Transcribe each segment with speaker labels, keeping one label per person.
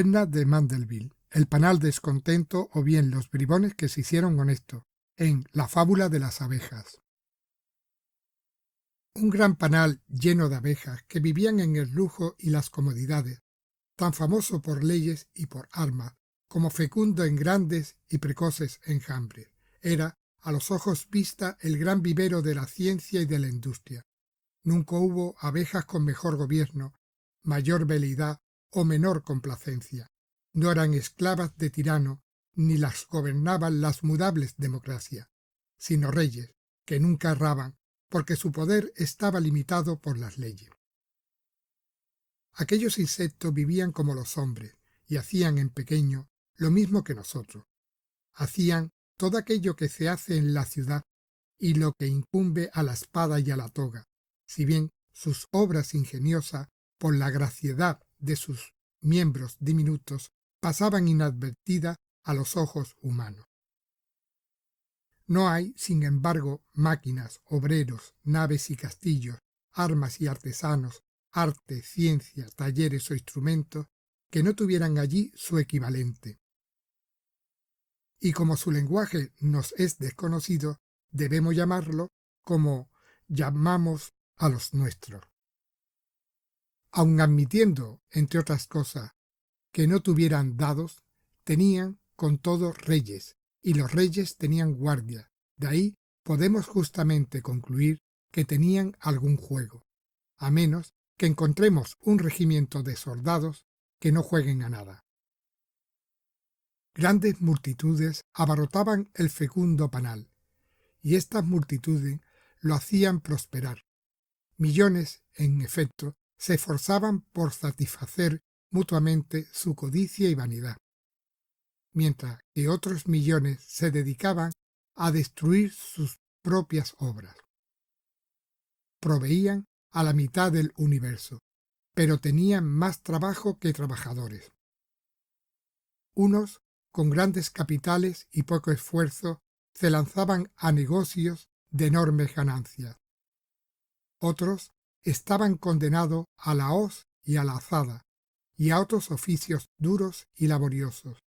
Speaker 1: Bernard de Mandeville, el panal descontento o bien los bribones que se hicieron honestos, en La fábula de las abejas. Un gran panal lleno de abejas que vivían en el lujo y las comodidades, tan famoso por leyes y por armas, como fecundo en grandes y precoces enjambres, era, a los ojos vista, el gran vivero de la ciencia y de la industria. Nunca hubo abejas con mejor gobierno, mayor veleidad o menor complacencia. No eran esclavas de tirano, ni las gobernaban las mudables democracias, sino reyes, que nunca erraban, porque su poder estaba limitado por las leyes. Aquellos insectos vivían como los hombres y hacían en pequeño lo mismo que nosotros. Hacían todo aquello que se hace en la ciudad y lo que incumbe a la espada y a la toga, si bien sus obras ingeniosas, por la graciedad de sus miembros diminutos, pasaban inadvertidas a los ojos humanos. No hay, sin embargo, máquinas, obreros, naves y castillos, armas y artesanos, arte, ciencia, talleres o instrumentos que no tuvieran allí su equivalente. Y como su lenguaje nos es desconocido, debemos llamarlo como llamamos a los nuestros. Aun admitiendo, entre otras cosas, que no tuvieran dados, tenían con todo reyes, y los reyes tenían guardia. De ahí podemos justamente concluir que tenían algún juego, a menos que encontremos un regimiento de soldados que no jueguen a nada. Grandes multitudes abarrotaban el fecundo panal, y estas multitudes lo hacían prosperar. Millones, en efecto, se esforzaban por satisfacer mutuamente su codicia y vanidad, mientras que otros millones se dedicaban a destruir sus propias obras. Proveían a la mitad del universo, pero tenían más trabajo que trabajadores. Unos, con grandes capitales y poco esfuerzo, se lanzaban a negocios de enormes ganancias. Otros estaban condenados a la hoz y a la azada, y a otros oficios duros y laboriosos,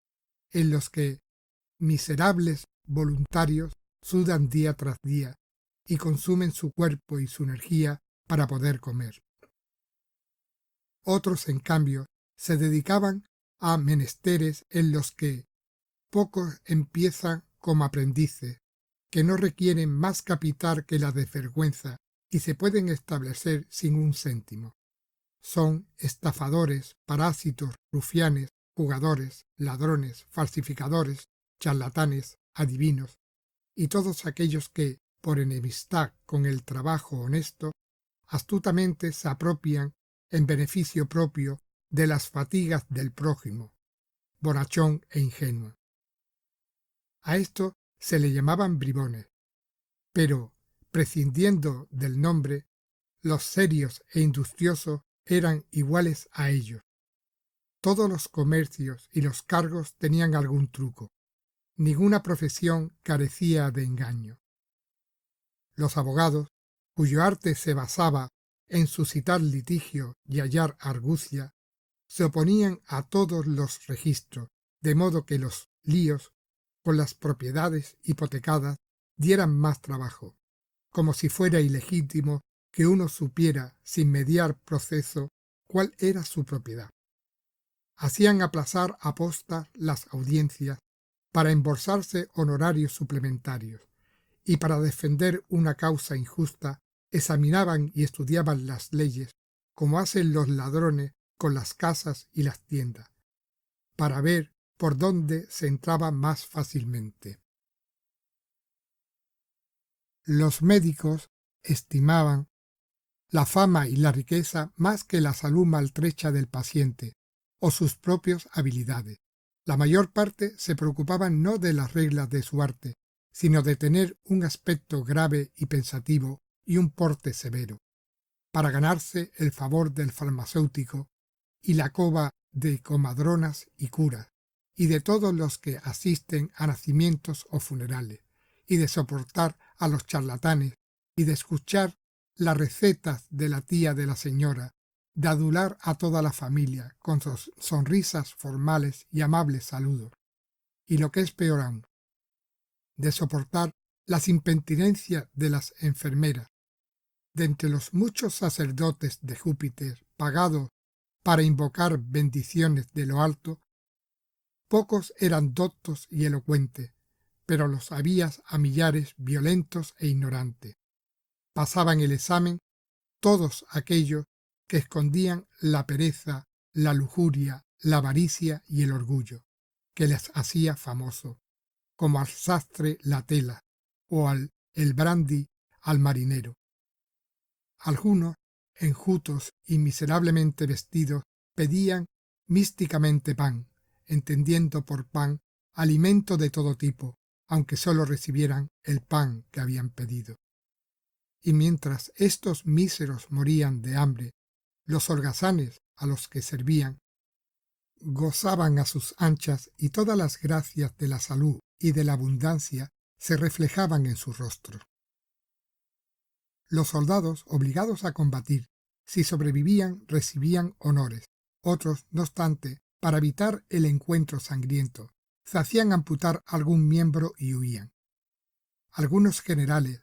Speaker 1: en los que miserables voluntarios sudan día tras día y consumen su cuerpo y su energía para poder comer. Otros, en cambio, se dedicaban a menesteres en los que pocos empiezan como aprendices, que no requieren más capital que la desvergüenza y se pueden establecer sin un céntimo. Son estafadores, parásitos, rufianes, jugadores, ladrones, falsificadores, charlatanes, adivinos, y todos aquellos que, por enemistad con el trabajo honesto, astutamente se apropian en beneficio propio de las fatigas del prójimo, bonachón e ingenuo. A esto se le llamaban bribones, pero, prescindiendo del nombre, los serios e industriosos eran iguales a ellos. Todos los comercios y los cargos tenían algún truco. Ninguna profesión carecía de engaño. Los abogados, cuyo arte se basaba en suscitar litigio y hallar argucia, se oponían a todos los registros, de modo que los líos con las propiedades hipotecadas dieran más trabajo, como si fuera ilegítimo que uno supiera, sin mediar proceso, cuál era su propiedad. Hacían aplazar a posta las audiencias para embolsarse honorarios suplementarios, y para defender una causa injusta examinaban y estudiaban las leyes, como hacen los ladrones con las casas y las tiendas, para ver por dónde se entraba más fácilmente. Los médicos estimaban la fama y la riqueza más que la salud maltrecha del paciente o sus propias habilidades. La mayor parte se preocupaban no de las reglas de su arte, sino de tener un aspecto grave y pensativo y un porte severo, para ganarse el favor del farmacéutico y la cova de comadronas y curas, y de todos los que asisten a nacimientos o funerales, y de soportar a los charlatanes, y de escuchar las recetas de la tía de la señora, de adular a toda la familia con sus sonrisas formales y amables saludos, y lo que es peor aún, de soportar las impertinencias de las enfermeras. De entre los muchos sacerdotes de Júpiter pagados para invocar bendiciones de lo alto, pocos eran doctos y elocuentes, pero los había a millares violentos e ignorantes. Pasaban el examen todos aquellos que escondían la pereza, la lujuria, la avaricia y el orgullo, que les hacía famosos, como al sastre la tela o el brandy al marinero. Algunos, enjutos y miserablemente vestidos, pedían místicamente pan, entendiendo por pan alimento de todo tipo, aunque sólo recibieran el pan que habían pedido. Y mientras estos míseros morían de hambre, los holgazanes a los que servían gozaban a sus anchas y todas las gracias de la salud y de la abundancia se reflejaban en sus rostros. Los soldados, obligados a combatir, si sobrevivían, recibían honores. Otros, no obstante, para evitar el encuentro sangriento, se hacían amputar algún miembro y huían. Algunos generales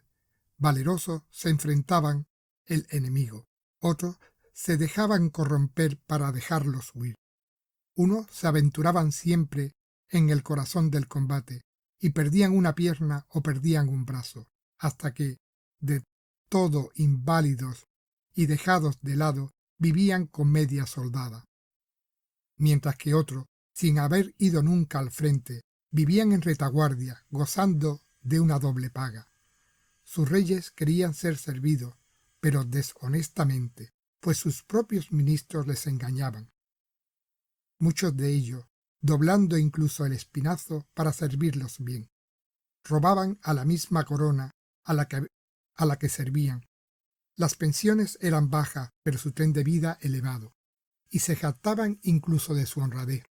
Speaker 1: valerosos se enfrentaban el enemigo, otros se dejaban corromper para dejarlos huir. Unos se aventuraban siempre en el corazón del combate y perdían una pierna o perdían un brazo, hasta que, de todo inválidos y dejados de lado, vivían con media soldada. Mientras que otros, sin haber ido nunca al frente, vivían en retaguardia, gozando de una doble paga. Sus reyes querían ser servidos, pero deshonestamente, pues sus propios ministros les engañaban. Muchos de ellos, doblando incluso el espinazo para servirlos bien, robaban a la misma corona a la que servían. Las pensiones eran bajas, pero su tren de vida elevado, y se jactaban incluso de su honradez.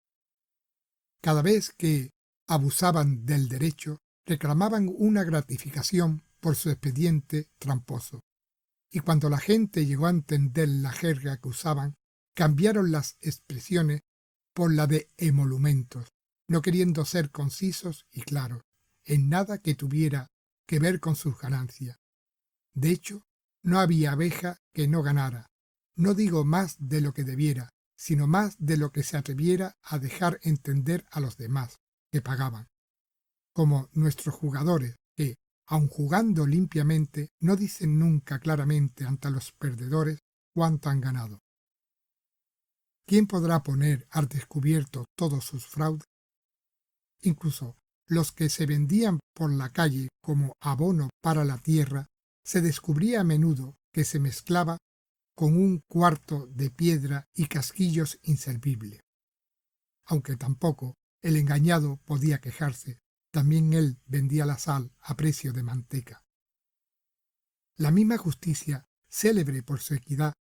Speaker 1: Cada vez que abusaban del derecho, reclamaban una gratificación por su expediente tramposo, y cuando la gente llegó a entender la jerga que usaban, cambiaron las expresiones por la de emolumentos, no queriendo ser concisos y claros en nada que tuviera que ver con sus ganancias. De hecho, no había abeja que no ganara, no digo más de lo que debiera, sino más de lo que se atreviera a dejar entender a los demás, que pagaban, como nuestros jugadores, que, aun jugando limpiamente, no dicen nunca claramente ante los perdedores cuánto han ganado. ¿Quién podrá poner al descubierto todos sus fraudes? Incluso los que se vendían por la calle como abono para la tierra, se descubría a menudo que se mezclaba con un cuarto de piedra y casquillos inservibles. Aunque tampoco el engañado podía quejarse, también él vendía la sal a precio de manteca. La misma justicia, célebre por su equidad,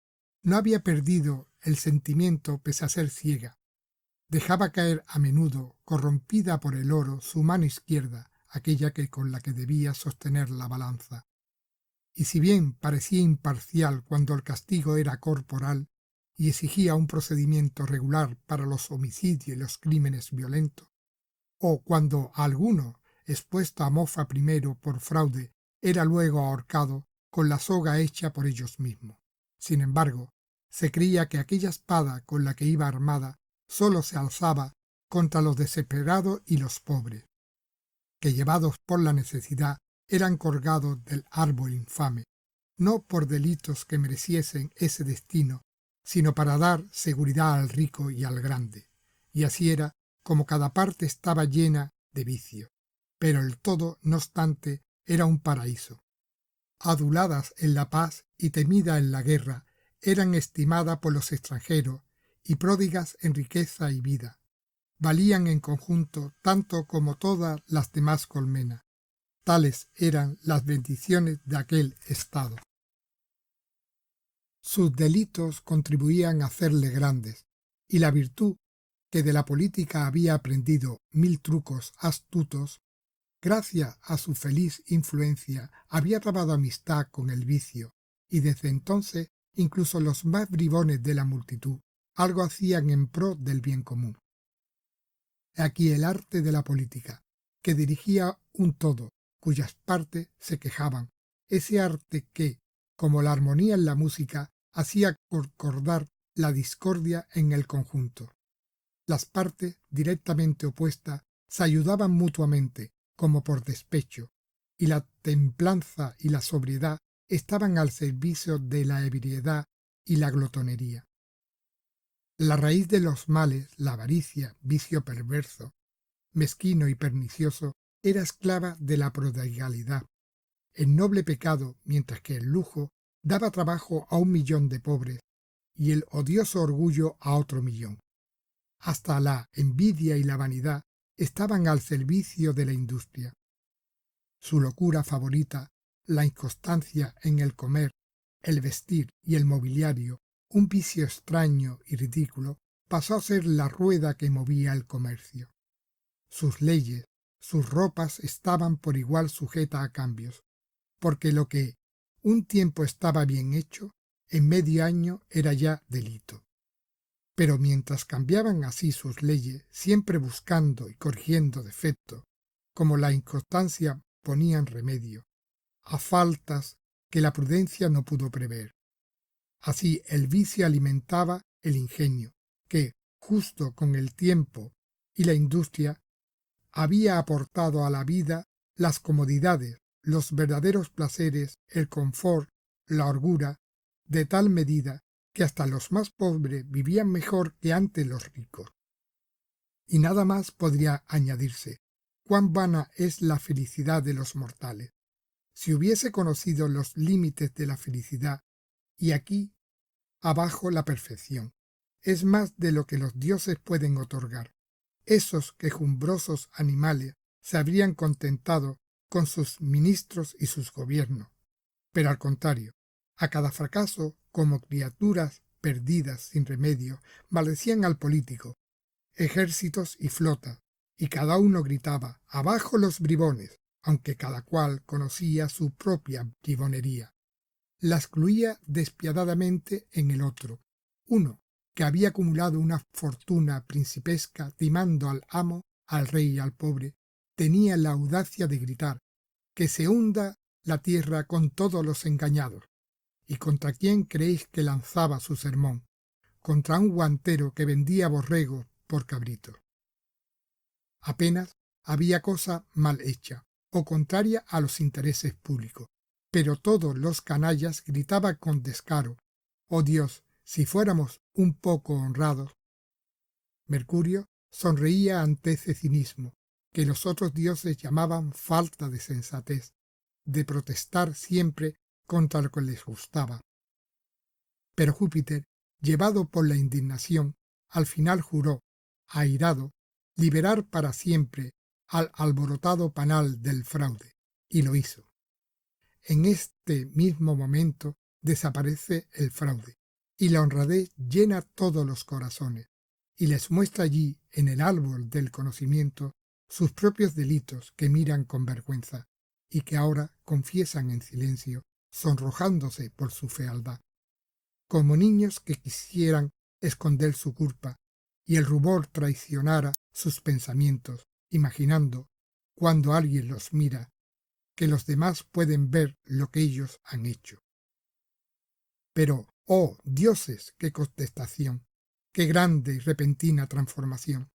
Speaker 1: no había perdido el sentimiento pese a ser ciega. Dejaba caer a menudo, corrompida por el oro, su mano izquierda, aquella con la que debía sostener la balanza. Y si bien parecía imparcial cuando el castigo era corporal y exigía un procedimiento regular para los homicidios y los crímenes violentos, o cuando a alguno, expuesto a mofa primero por fraude, era luego ahorcado con la soga hecha por ellos mismos. Sin embargo, se creía que aquella espada con la que iba armada sólo se alzaba contra los desesperados y los pobres, que llevados por la necesidad eran colgados del árbol infame, no por delitos que mereciesen ese destino, sino para dar seguridad al rico y al grande. Y así era como cada parte estaba llena de vicio, pero el todo, no obstante, era un paraíso. Aduladas en la paz y temidas en la guerra, eran estimadas por los extranjeros y pródigas en riqueza y vida. Valían en conjunto tanto como todas las demás colmenas. Tales eran las bendiciones de aquel estado. Sus delitos contribuían a hacerle grandes, y la virtud, que de la política había aprendido 1000 trucos astutos, gracias a su feliz influencia había trabado amistad con el vicio, y desde entonces incluso los más bribones de la multitud, algo hacían en pro del bien común. Aquí el arte de la política, que dirigía un todo, cuyas partes se quejaban, ese arte que, como la armonía en la música, hacía concordar la discordia en el conjunto. Las partes directamente opuestas se ayudaban mutuamente, como por despecho, y la templanza y la sobriedad estaban al servicio de la ebriedad y la glotonería. La raíz de los males, la avaricia, vicio perverso, mezquino y pernicioso, era esclava de la prodigalidad, el noble pecado, mientras que el lujo daba trabajo a 1.000.000 de pobres y el odioso orgullo a otro 1.000.000. Hasta la envidia y la vanidad estaban al servicio de la industria. Su locura favorita, la inconstancia en el comer, el vestir y el mobiliario, un vicio extraño y ridículo, pasó a ser la rueda que movía el comercio. Sus leyes, sus ropas estaban por igual sujetas a cambios, porque lo que un tiempo estaba bien hecho, en medio año era ya delito. Pero mientras cambiaban así sus leyes, siempre buscando y corrigiendo defectos, como la inconstancia ponían remedio, a faltas que la prudencia no pudo prever. Así el vicio alimentaba el ingenio, que, justo con el tiempo y la industria, había aportado a la vida las comodidades, los verdaderos placeres, el confort, la holgura, de tal medida que hasta los más pobres vivían mejor que antes los ricos. Y nada más podría añadirse: cuán vana es la felicidad de los mortales. Si hubiese conocido los límites de la felicidad, y aquí abajo la perfección, es más de lo que los dioses pueden otorgar. Esos quejumbrosos animales se habrían contentado con sus ministros y sus gobiernos, pero al contrario, a cada fracaso, como criaturas perdidas sin remedio, maldecían al político, ejércitos y flotas, y cada uno gritaba: «¡Abajo los bribones!», aunque cada cual conocía su propia bribonería. La excluía despiadadamente en el otro. Uno, que había acumulado una fortuna principesca timando al amo, al rey y al pobre, tenía la audacia de gritar: «¡Que se hunda la tierra con todos los engañados!». ¿Y contra quién creéis que lanzaba su sermón? Contra un guantero que vendía borregos por cabritos. Apenas había cosa mal hecha o contraria a los intereses públicos, pero todos los canallas gritaban con descaro: «¡Oh Dios, si fuéramos un poco honrados!». Mercurio sonreía ante ese cinismo, que los otros dioses llamaban falta de sensatez, de protestar siempre contra lo que les gustaba. Pero Júpiter, llevado por la indignación, al final juró, airado, liberar para siempre al alborotado panal del fraude, y lo hizo. En este mismo momento desaparece el fraude, y la honradez llena todos los corazones, y les muestra allí, en el árbol del conocimiento, sus propios delitos que miran con vergüenza, y que ahora confiesan en silencio, sonrojándose por su fealdad, como niños que quisieran esconder su culpa, y el rubor traicionara sus pensamientos, imaginando, cuando alguien los mira, que los demás pueden ver lo que ellos han hecho. Pero, oh dioses, qué contestación, qué grande y repentina transformación.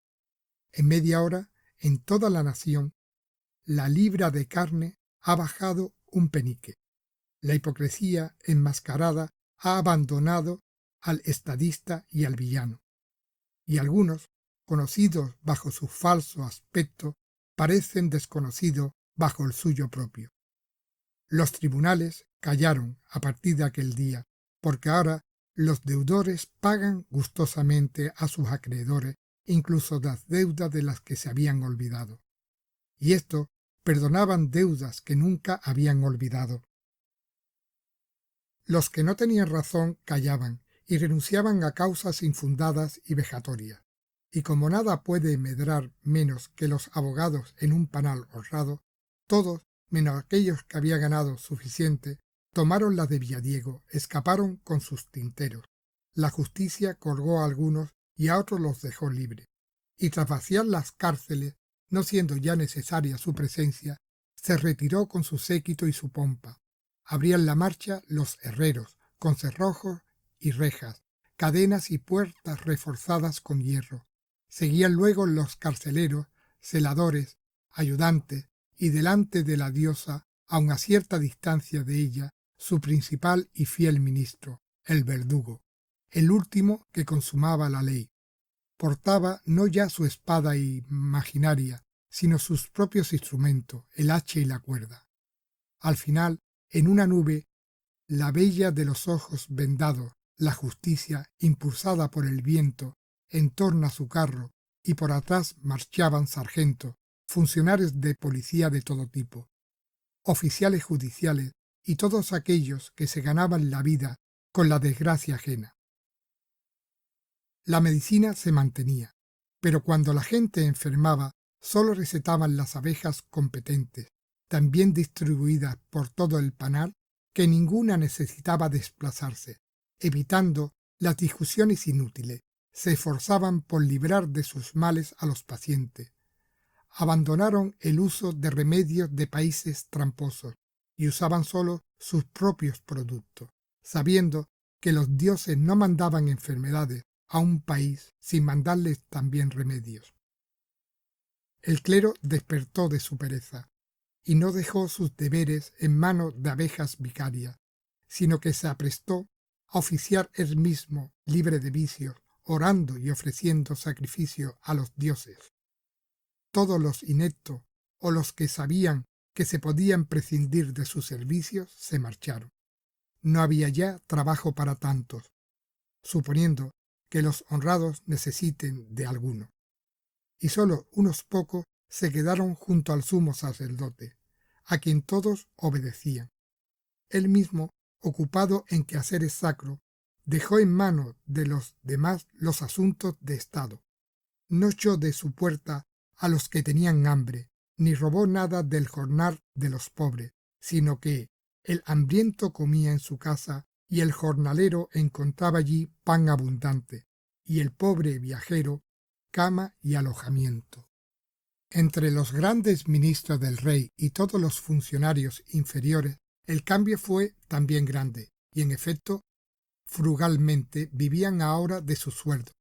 Speaker 1: En media hora, en toda la nación, la libra de carne ha bajado un penique. La hipocresía enmascarada ha abandonado al estadista y al villano. Y algunos, conocidos bajo su falso aspecto, parecen desconocidos bajo el suyo propio. Los tribunales callaron a partir de aquel día, porque ahora los deudores pagan gustosamente a sus acreedores incluso las deudas de las que se habían olvidado. Y esto perdonaban deudas que nunca habían olvidado. Los que no tenían razón callaban y renunciaban a causas infundadas y vejatorias. Y como nada puede medrar menos que los abogados en un panal honrado, todos, menos aquellos que habían ganado suficiente, Tomaron la de Villadiego, escaparon con sus tinteros. La justicia colgó a algunos y a otros los dejó libres. Y tras vaciar las cárceles, no siendo ya necesaria su presencia, se retiró con su séquito y su pompa. Abrían la marcha los herreros, con cerrojos y rejas, cadenas y puertas reforzadas con hierro. Seguían luego los carceleros, celadores, ayudantes, y delante de la diosa, aun a cierta distancia de ella, su principal y fiel ministro, el verdugo, el último que consumaba la ley. Portaba no ya su espada imaginaria, sino sus propios instrumentos, el hacha y la cuerda. Al final, en una nube, la bella de los ojos vendados, la justicia, impulsada por el viento, en torno a su carro, y por atrás marchaban sargentos, funcionarios de policía de todo tipo, oficiales judiciales y todos aquellos que se ganaban la vida con la desgracia ajena. La medicina se mantenía, pero cuando la gente enfermaba, sólo recetaban las abejas competentes, tan bien distribuidas por todo el panal que ninguna necesitaba desplazarse, evitando las discusiones inútiles. Se esforzaban por librar de sus males a los pacientes. Abandonaron el uso de remedios de países tramposos y usaban solo sus propios productos, sabiendo que los dioses no mandaban enfermedades a un país sin mandarles también remedios. El clero despertó de su pereza y no dejó sus deberes en manos de abejas vicarias, sino que se aprestó a oficiar él mismo, libre de vicios, orando y ofreciendo sacrificio a los dioses. Todos los ineptos o los que sabían que se podían prescindir de sus servicios se marcharon. No había ya trabajo para tantos, suponiendo que los honrados necesiten de alguno. Y sólo unos pocos se quedaron junto al sumo sacerdote, a quien todos obedecían. Él mismo, ocupado en quehaceres sacros, dejó en manos de los demás los asuntos de Estado. No echó de su puerta a los que tenían hambre, ni robó nada del jornal de los pobres, sino que el hambriento comía en su casa y el jornalero encontraba allí pan abundante, y el pobre viajero cama y alojamiento. Entre los grandes ministros del rey y todos los funcionarios inferiores, el cambio fue también grande, y en efecto, frugalmente vivían ahora de su sueldo.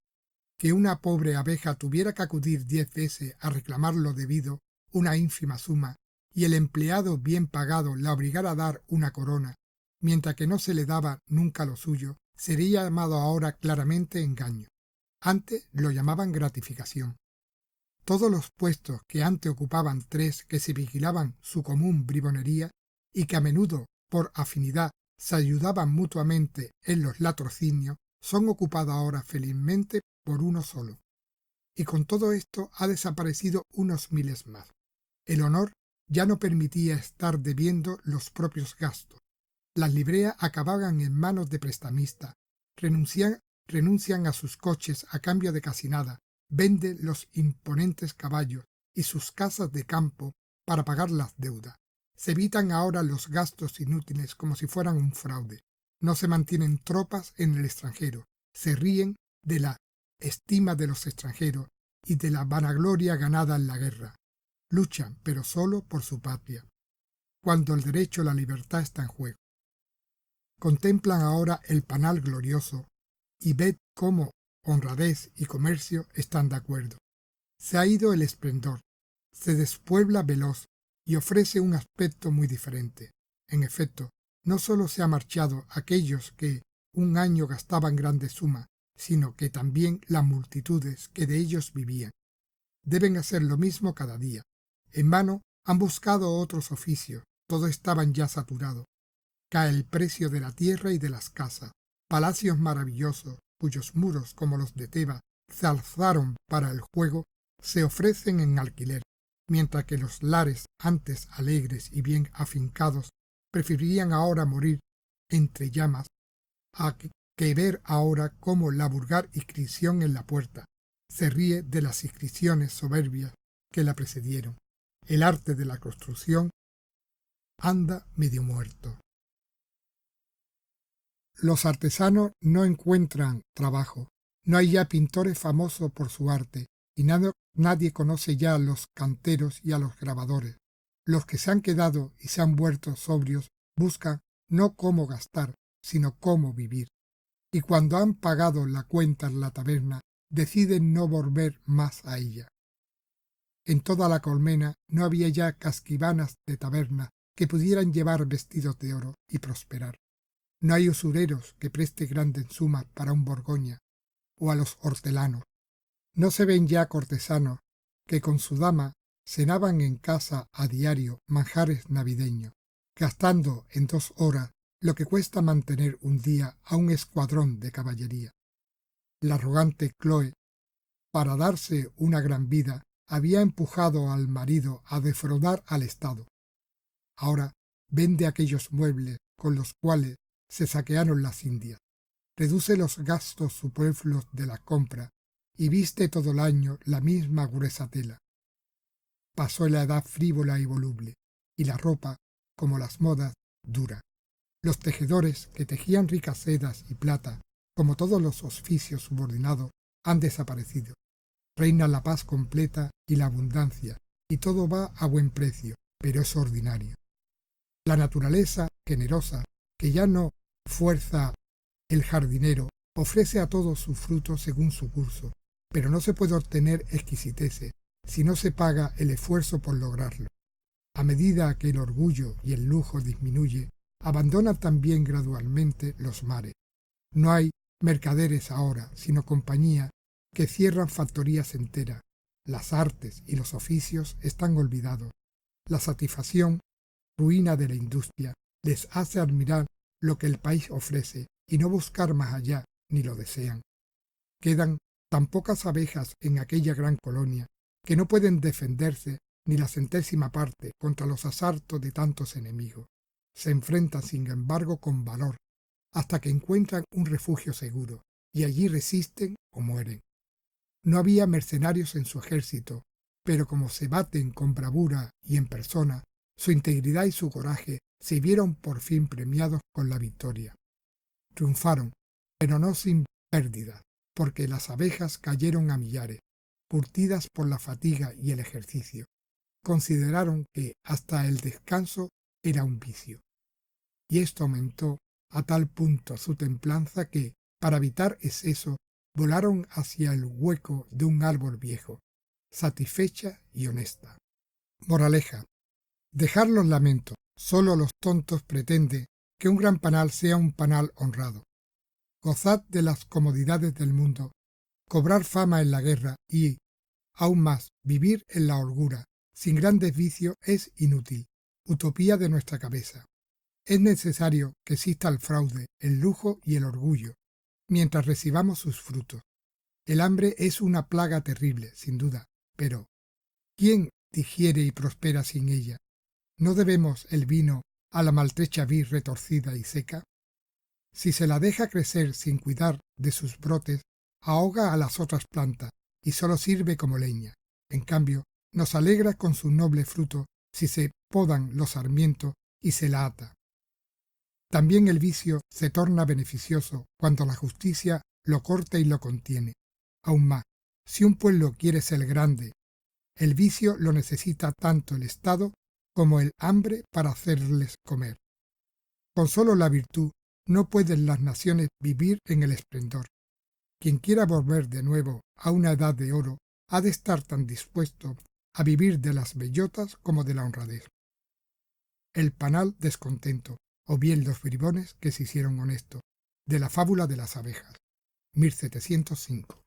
Speaker 1: Que una pobre abeja tuviera que acudir 10 veces a reclamar lo debido, una ínfima suma, y el empleado bien pagado la obligara a dar una corona, mientras que no se le daba nunca lo suyo, sería llamado ahora claramente engaño. Antes lo llamaban gratificación. Todos los puestos que antes ocupaban tres que se vigilaban su común bribonería y que a menudo, por afinidad, se ayudaban mutuamente en los latrocinios, son ocupados ahora felizmente por uno solo. Y con todo esto ha desaparecido unos miles más. El honor ya no permitía estar debiendo los propios gastos. Las libreas acababan en manos de prestamistas, renuncian a sus coches a cambio de casi nada, venden los imponentes caballos y sus casas de campo para pagar las deudas. Se evitan ahora los gastos inútiles como si fueran un fraude. No se mantienen tropas en el extranjero. Se ríen de la estima de los extranjeros y de la vanagloria ganada en la guerra. Luchan, pero solo por su patria, cuando el derecho a la libertad está en juego. Contemplan ahora el panal glorioso y ved cómo honradez y comercio están de acuerdo. Se ha ido el esplendor, se despuebla veloz y ofrece un aspecto muy diferente. En efecto, no sólo se ha marchado aquellos que un año gastaban grandes sumas, sino que también las multitudes que de ellos vivían. Deben hacer lo mismo cada día. En vano han buscado otros oficios, todos estaban ya saturados. Cae el precio de la tierra y de las casas. Palacios maravillosos, cuyos muros, como los de Tebas, se alzaron para el juego, se ofrecen en alquiler, mientras que los lares antes alegres y bien afincados preferirían ahora morir entre llamas a que ver ahora cómo la vulgar inscripción en la puerta se ríe de las inscripciones soberbias que la precedieron. El arte de la construcción anda medio muerto. Los artesanos no encuentran trabajo, no hay ya pintores famosos por su arte, y nadie conoce ya a los canteros y a los grabadores. Los que se han quedado y se han vuelto sobrios buscan no cómo gastar, sino cómo vivir. Y cuando han pagado la cuenta en la taberna, deciden no volver más a ella. En toda la colmena no había ya casquivanas de taberna que pudieran llevar vestidos de oro y prosperar. No hay usureros que preste grandes sumas para un Borgoña o a los hortelanos. No se ven ya cortesanos que con su dama cenaban en casa a diario manjares navideños, gastando en 2 horas lo que cuesta mantener un día a un escuadrón de caballería. La arrogante Chloe, para darse una gran vida, había empujado al marido a defraudar al Estado. Ahora vende aquellos muebles con los cuales se saquearon las Indias, reduce los gastos superfluos de la compra y viste todo el año la misma gruesa tela. Pasó la edad frívola y voluble, y la ropa, como las modas, dura. Los tejedores que tejían ricas sedas y plata, como todos los oficios subordinados, han desaparecido. Reina la paz completa y la abundancia, y todo va a buen precio, pero es ordinario. La naturaleza generosa, que ya no fuerza el jardinero, ofrece a todos sus frutos según su curso, pero no se puede obtener exquisiteces si no se paga el esfuerzo por lograrlo. A medida que el orgullo y el lujo disminuye, abandonan también gradualmente los mares. No hay mercaderes ahora, sino compañías que cierran factorías enteras. Las artes y los oficios están olvidados. La satisfacción, ruina de la industria, les hace admirar lo que el país ofrece y no buscar más allá, ni lo desean. Quedan tan pocas abejas en aquella gran colonia que no pueden defenderse ni la 100ª parte contra los asaltos de tantos enemigos. Se enfrentan, sin embargo, con valor, hasta que encuentran un refugio seguro, y allí resisten o mueren. No había mercenarios en su ejército, pero como se baten con bravura y en persona, su integridad y su coraje se vieron por fin premiados con la victoria. Triunfaron, pero no sin pérdida, porque las abejas cayeron a millares, curtidas por la fatiga y el ejercicio. Consideraron que hasta el descanso era un vicio. Y esto aumentó a tal punto su templanza que, para evitar exceso, volaron hacia el hueco de un árbol viejo, satisfecha y honesta. Moraleja: dejar los lamentos. Solo los tontos pretenden que un gran panal sea un panal honrado. Gozad de las comodidades del mundo, cobrar fama en la guerra y, aún más, vivir en la holgura, sin grandes vicios, es inútil, utopía de nuestra cabeza. Es necesario que exista el fraude, el lujo y el orgullo, mientras recibamos sus frutos. El hambre es una plaga terrible, sin duda, pero ¿quién digiere y prospera sin ella? ¿No debemos el vino a la maltrecha vid retorcida y seca? Si se la deja crecer sin cuidar de sus brotes, ahoga a las otras plantas y solo sirve como leña. En cambio, nos alegra con su noble fruto si se podan los sarmientos y se la ata. También el vicio se torna beneficioso cuando la justicia lo corta y lo contiene. Aún más, si un pueblo quiere ser grande, el vicio lo necesita tanto el Estado como el hambre para hacerles comer. Con solo la virtud no pueden las naciones vivir en el esplendor. Quien quiera volver de nuevo a una edad de oro ha de estar tan dispuesto a vivir de las bellotas como de la honradez. El panal descontento, o bien los bribones que se hicieron honestos, de la fábula de las abejas, 1705.